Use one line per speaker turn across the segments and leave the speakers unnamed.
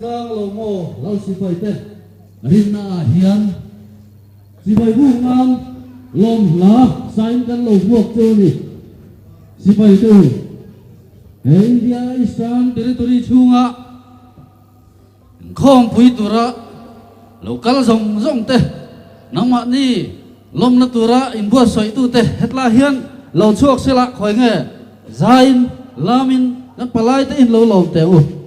Giang lầu mồ lau xì phơi tên rin na hiền xì phơi bu ngam lom lá sain kan lầu buộc châu ni xì phơi tu India Eastern Territory chunga không pui tura local zong zong te nama ni lom na tura in bua soi tu te hetla hian lo chuak sela khoi nge zain lamin kan palai te in lo lom te u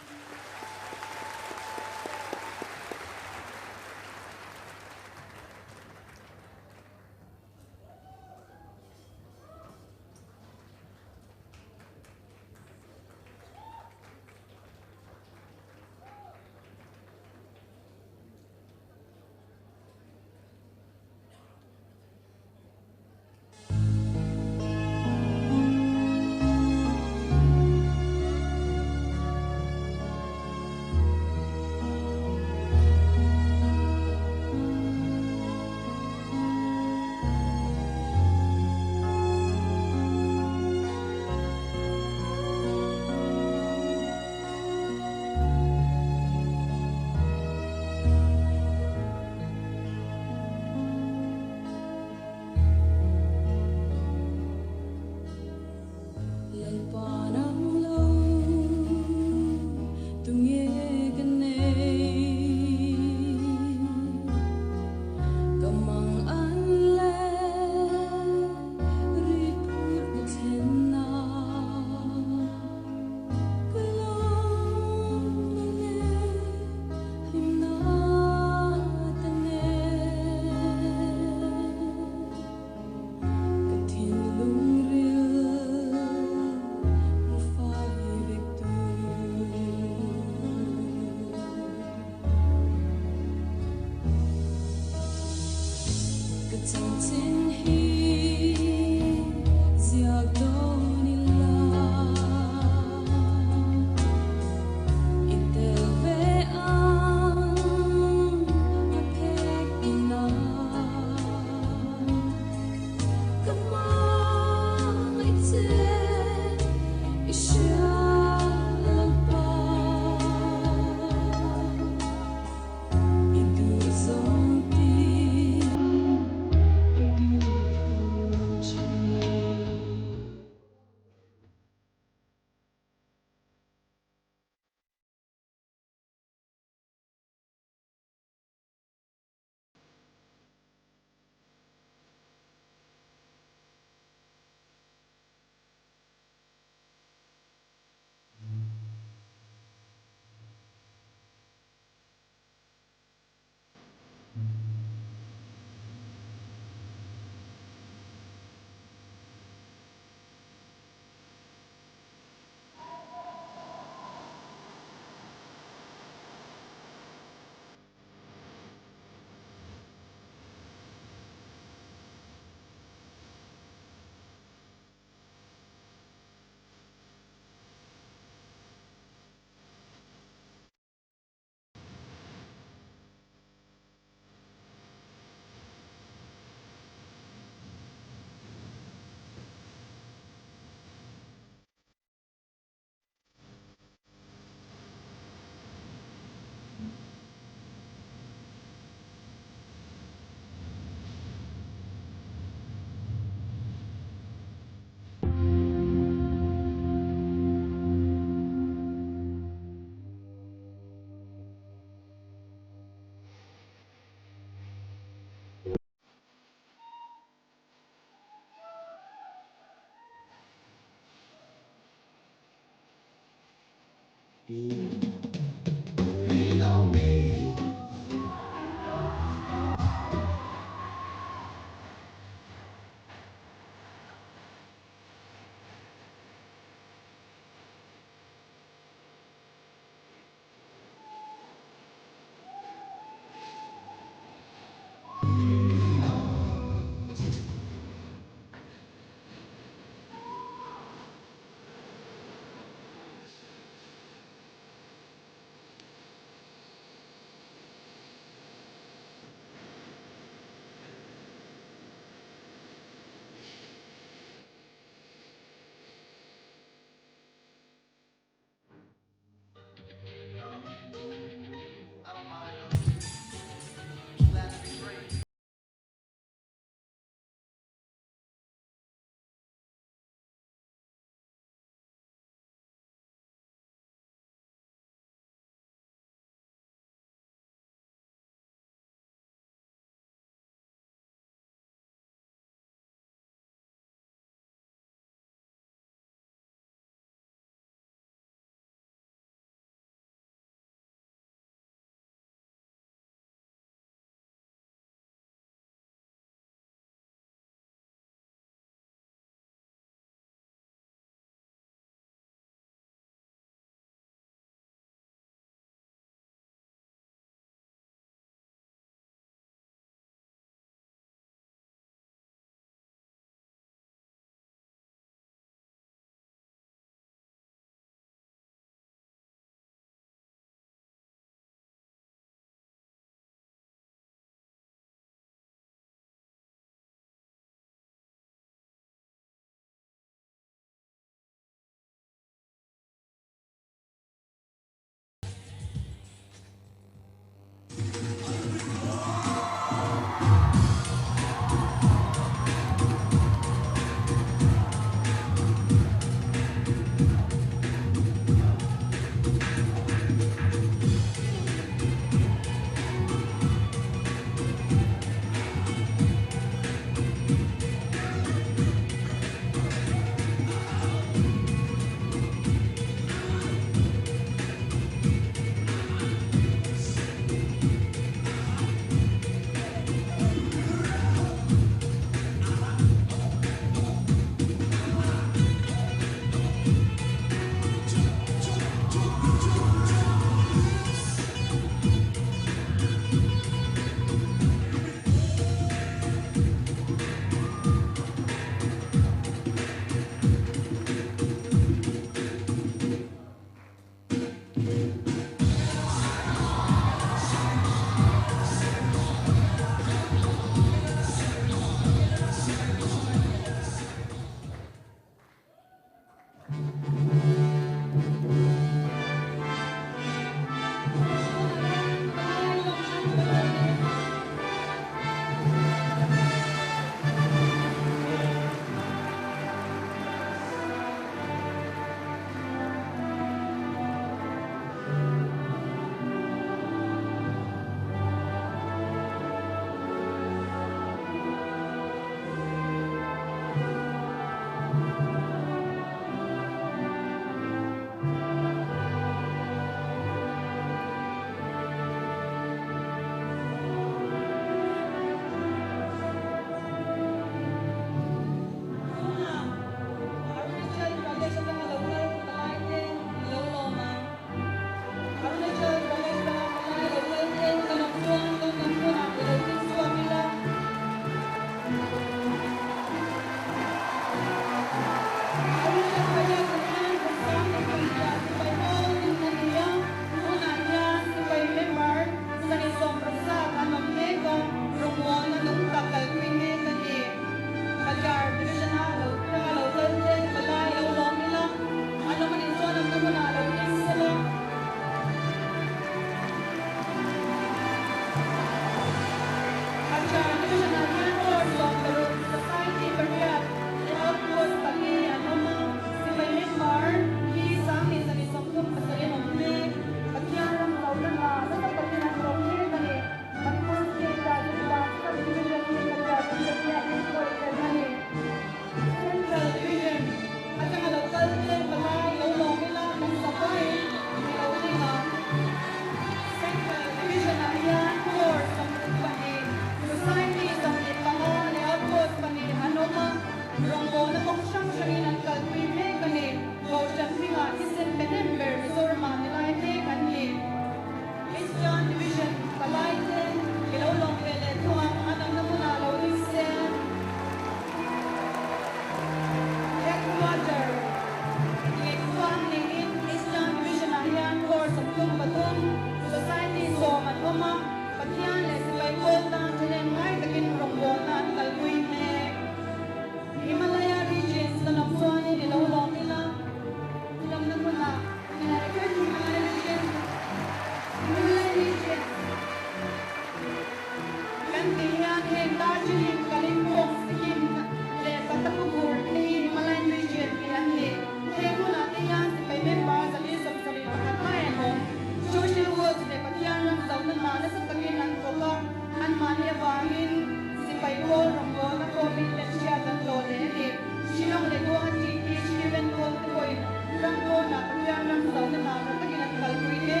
Pianam Saudana, Takinan Kalkuine,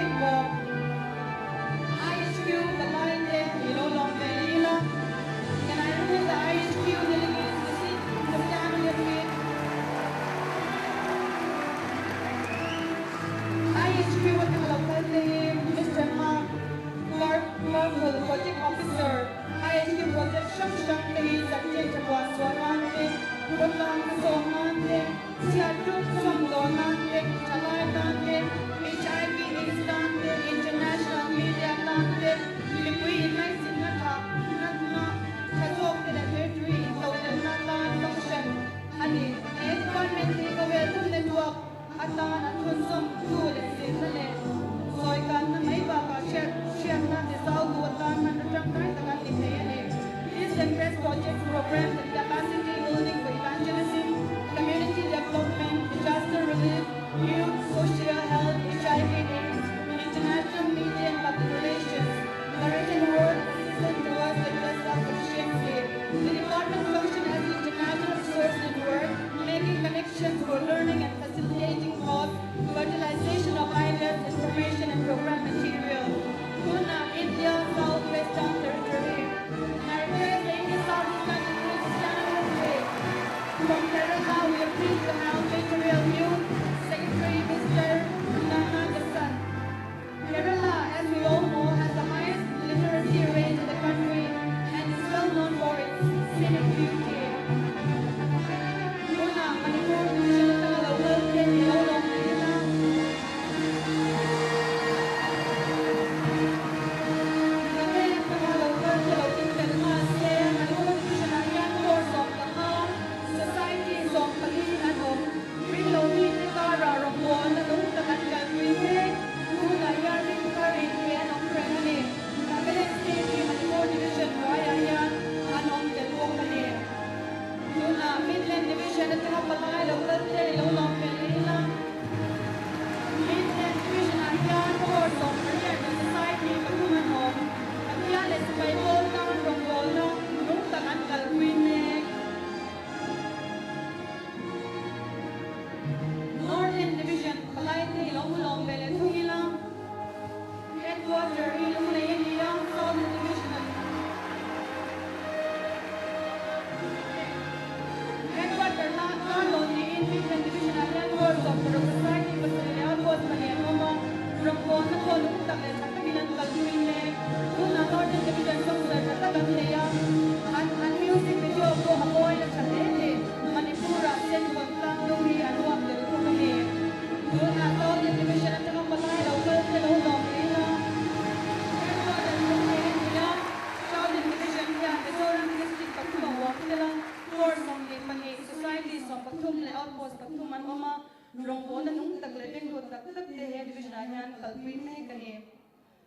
IHQ, the line there, Ilolong Velila. Can I remove the IHQ delegates to sit in the family of me? IHQ at the local name, Mr. Mark Clark, the project officer. IHQ project Shang Tahi, Sajay Chakwan Swanante, Putang Somante, Siatuk Somdonante, Chalai Dante, HIV AIDS Dante, International Media Dante, Lipui Nice in Nata, Natma, Kazok Territory, Southern Nata Function, Ani, Government Takeaway Network, Atan at Hunsum, Tool and Sinale, Soikan na may baka, share na desaw duwatan na natangkay tagan Ipayane. These press project programs and capacity building for evangelism, community development, disaster relief, youth, social health, HIV AIDS, international media and public relations, encouraging work assistance towards the U.S. self-sufficiency. The department functions as an international resource network, making connections for learning and facilitating thought, fertilization of ideas, information and program material. Pune, India, Southwestern Territory. From Kerala, we are pleased to have Material Youth Secretary Mr. Nana Gassan. Kerala, as we all know, has the highest literacy rate in the country and is well known for its scenic beauty. Pune, Manipur, Division of the local Ilolong Velila. Midland Division at Kapalay, local Ilolong Velila. Midland Division Ayan, Course of Career Society, Pagkuman Home. Ayan is by Volta, from Volta, Nungtang at Kalwinek. Northern Division, Palayte, Ilolong Velila. Headquarter, Ilolong Southern Division. Headquarter, Carlo, the Midland Division Ayan, Course of the Society, Pasalaya, Course Manianoma, from Volta, Nungtang at Takinan Kalwinek. Northern Division, Sumser, Natagalaya, and music video ko Hapoy at Chatete, Manipura, Central, Tangduri, and Wap, the Kumani. Southern Division at Kapalay, local Ilolong Velila. Southern Division, Mizoram District, Pagtumang Wakila, Force of the Pani Societies of Pagtum, Outpost Pagtum and Oma, Rongpon, and Nungtagleting, who took the Division Ayan, Kalwine, Kani.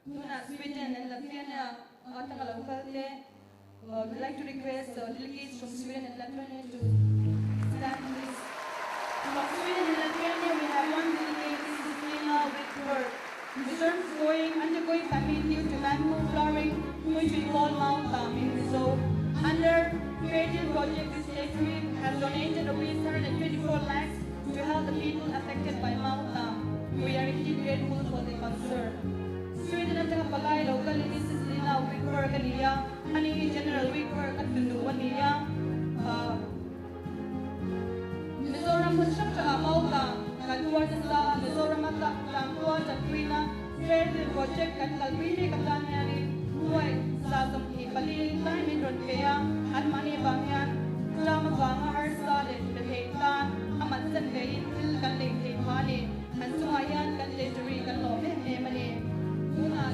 Sweden and Latvia, I'd like to request delegates from Sweden and Latvia to stand please. From Sweden and Latvia, we have one delegate, this is Lena Whitworth. Reserve undergoing famine due to mangrove flowering, which we call Mount Taming. So, under Creative Project, this territory has donated rupees 124 lakhs to help the people affected by Mount Tam. We are indeed grateful for the concern. Sweden at Kapalay, local Mrs. Lena Whitworth Kaniya, Honey General Whitworth at Tunduan niya. Mizoram Construction Amauta, Kaltuwa sa Mizoram at Kaltuwa sa Tuina, Fairfield Project at Kalwini Katanyani, Huwag sa Ipali, Tamin Ronpea, at Mani Bangyan, Lama Banga Harsa, Lehitan, Amatsan Gayin, Kanling Hipani, and Sumayan, Kanlejuri, Kanlopin, Emani.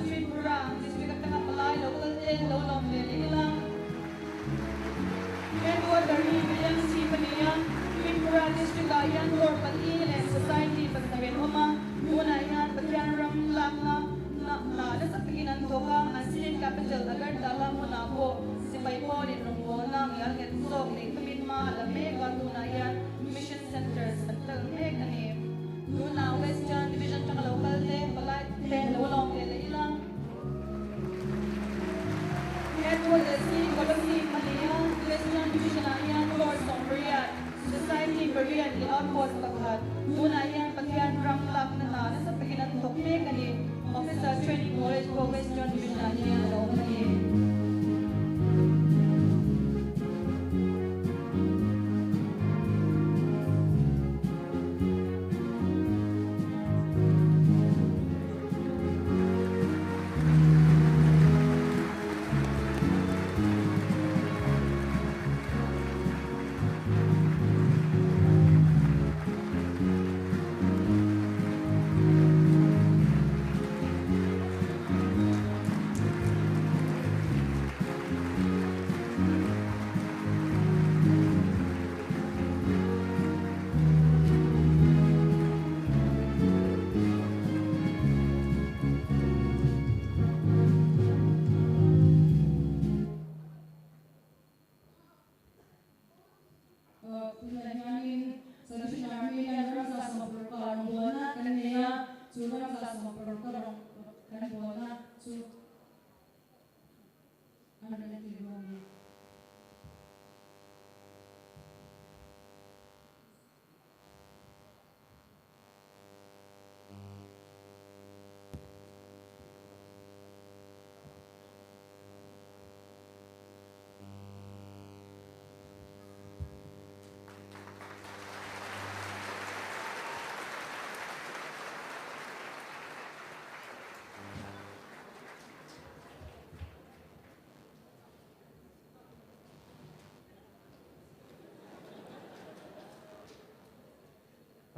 Tripura, District of Kapalay, local Ilolong Velila. Headquarter, William C. Paniya, Tripura District, Ayan, Corpal and Society, Pasaben Oma, Muna Ayan, Patyanram, Lakna, Nasa Paginan Toka, and Silin Capital, Agartala, Munapo, Sipaypo, Nungbonang, Yanget Sok, Nagpamidma, Alamega, Tunayan, Mission Centers, at Talmeg,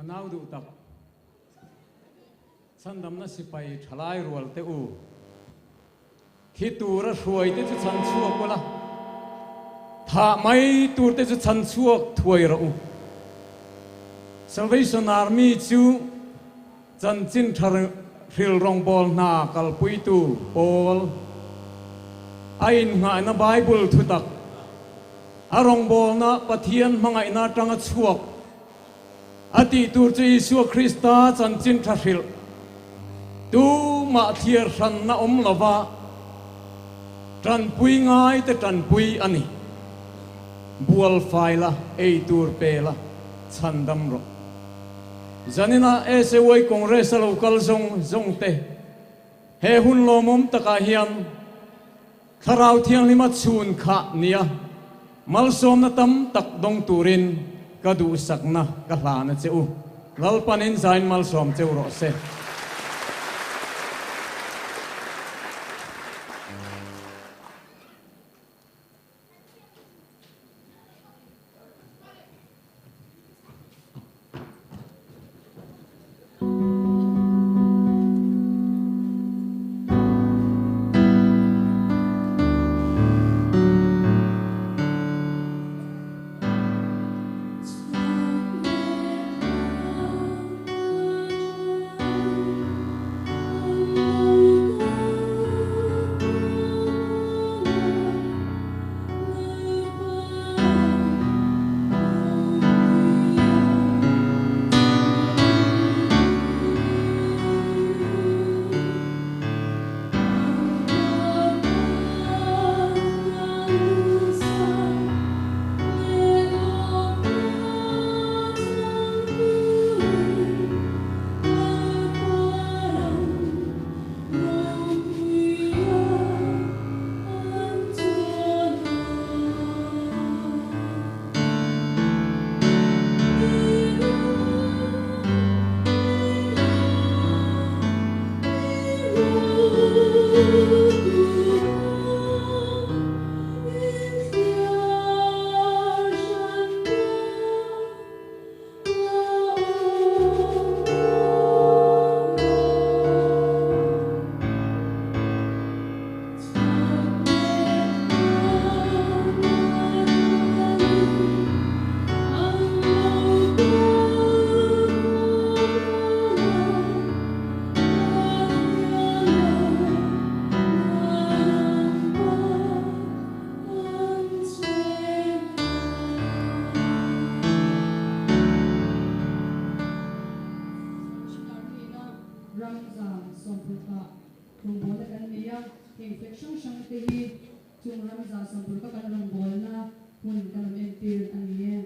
anau du tak san dam na sipai thalai rual te u khi tu ra ruai te chu chan chuak wala tha mai tur te chu chan chuak thuai ra u Salvation Army chu chan chin thar ril rong bol na kal pui tu pol ain nga na Bible thu tak arong bol na pathian mangai na tanga chuak ati tur chu Isu Krista chan chin thar ril tu ma thiar ran na lova tran pui ngai te tran pui ani bual faila ei tur pela chandam ro zanina ese woi congress local zong te he hun lomom taka hian kharau thiang lima chun kha nia malsom na tam tak dong turin kadu sakna ka hlana cheu lalpanin zain malsom cheu ro se
infection shang te hi chung ramza sampur ka kan rong bol na hun kan men tir ani